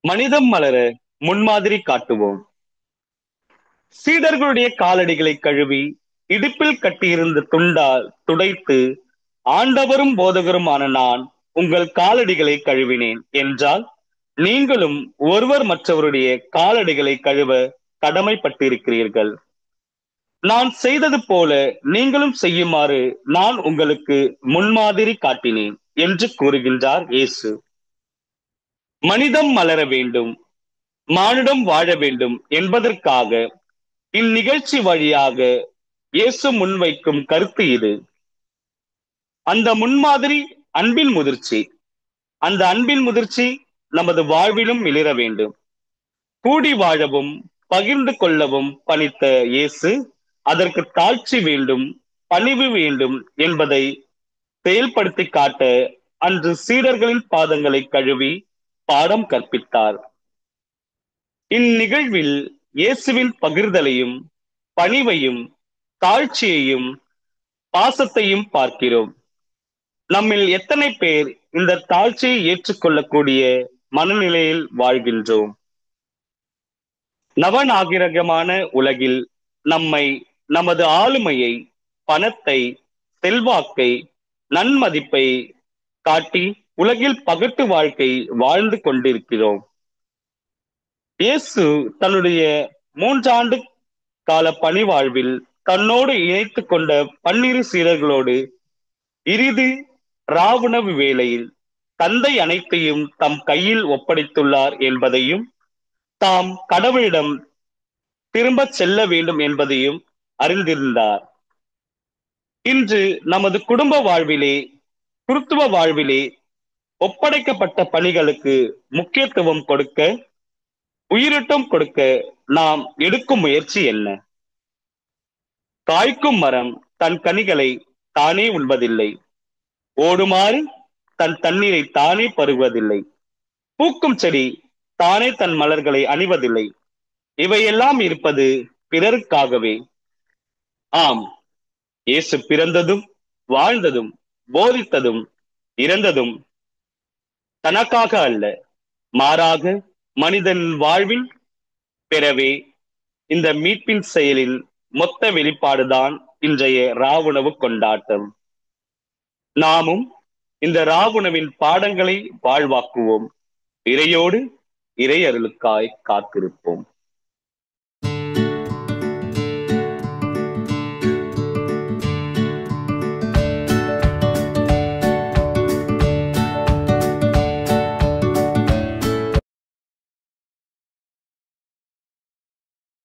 மனிதம் மலர முன்மாதிரி காட்டுவோம். சீடர்களுடைய காலடிகளை கழுவி இடுப்பில் கட்டியிருந்த துண்டால் துடைத்து, ஆண்டவரும் போதகருமான நான் உங்கள் காலடிகளை கழுவினேன் என்றால், நீங்களும் ஒருவர் மற்றவருடைய காலடிகளை கழுவ கடமைப்பட்டிருக்கிறீர்கள். நான் செய்தது போல நீங்களும் செய்யுமாறு நான் உங்களுக்கு முன்மாதிரி காட்டினேன் என்று கூறுகின்றார் இயேசு. மனிதம் மலர வேண்டும், மானுடம் வாழ வேண்டும் என்பதற்காக இந்நிகழ்ச்சி வழியாக இயேசு முன்வைக்கும் கருத்து இது. அந்த முன்மாதிரி அன்பின் முதிர்ச்சி. அந்த அன்பின் முதிர்ச்சி நமது வாழ்விலும் மிளிர வேண்டும். கூடி வாழவும் பகிர்ந்து கொள்ளவும் பணித்த இயேசு அதற்கு தாழ்ச்சி வேண்டும், பணிவு வேண்டும் என்பதை செயல்படுத்தி காட்ட அன்று சீடர்களின் பாதங்களை கழுவி பாடம் கற்பித்தார். இந்நிகழ்வில் இயேசுவின் பகிர்தலையும் பணிவையும் தாழ்ச்சியையும் பாசத்தையும் பார்க்கிறோம். நம்மில் எத்தனை பேர் இந்த தாழ்ச்சியை ஏற்றுக்கொள்ளக்கூடிய மனநிலையில் வாழ்கின்றோம்? நவநாகரிகமான உலகில் நம்மை, நமது ஆளுமையை, பணத்தை, செல்வாக்கை, நன்மதிப்பை காட்டி உலகில் பகட்டு வாழ்க்கை வாழ்ந்து கொண்டிருக்கிறோம். இயேசு தன்னுடைய 3 ஆண்டு கால பணிவாழ்வில் தன்னோடு இணைத்துக் கொண்ட 12 சீடர்களோடு இறுதி ராவுணவு வேளையில் தந்தை அனைத்தையும் தம் கையில் ஒப்படைத்துள்ளார் என்பதையும், தாம் கடவுளிடம் திரும்ப செல்ல வேண்டும் என்பதையும் அறிந்திருந்தார். இன்று நமது குடும்ப வாழ்விலே, குருத்துவ வாழ்விலே ஒப்படைக்கப்பட்ட பணிகளுக்கு முக்கியத்துவம் கொடுக்க, உயிரோட்டம் கொடுக்க நாம் எடுக்கும் முயற்சி என்ன? காய்க்கும் மரம் தன் கனிகளை தானே உண்பதில்லை, ஓடுமாறு தன் தண்ணீரை தானே பருகுவதில்லை, பூக்கும் செடி தானே தன் மலர்களை அணிவதில்லை. இவையெல்லாம் இருப்பது பிறருக்காகவே. ஆம், இயேசு பிறந்ததும் வாழ்ந்ததும் போதித்ததும் இறந்ததும் தனக்காக அல்ல, மாறாக மனிதன் வாழ்வில் பெறவே. இந்த மீட்பின் செயலின் மொத்த வெளிப்பாடுதான் இன்றைய ராவுணவு கொண்டாட்டம். நாமும் இந்த ராவுணவின் பாடங்களை வாழ்வாக்குவோம். இறையோடு இறை அருளுக்காய் காத்திருப்போம்.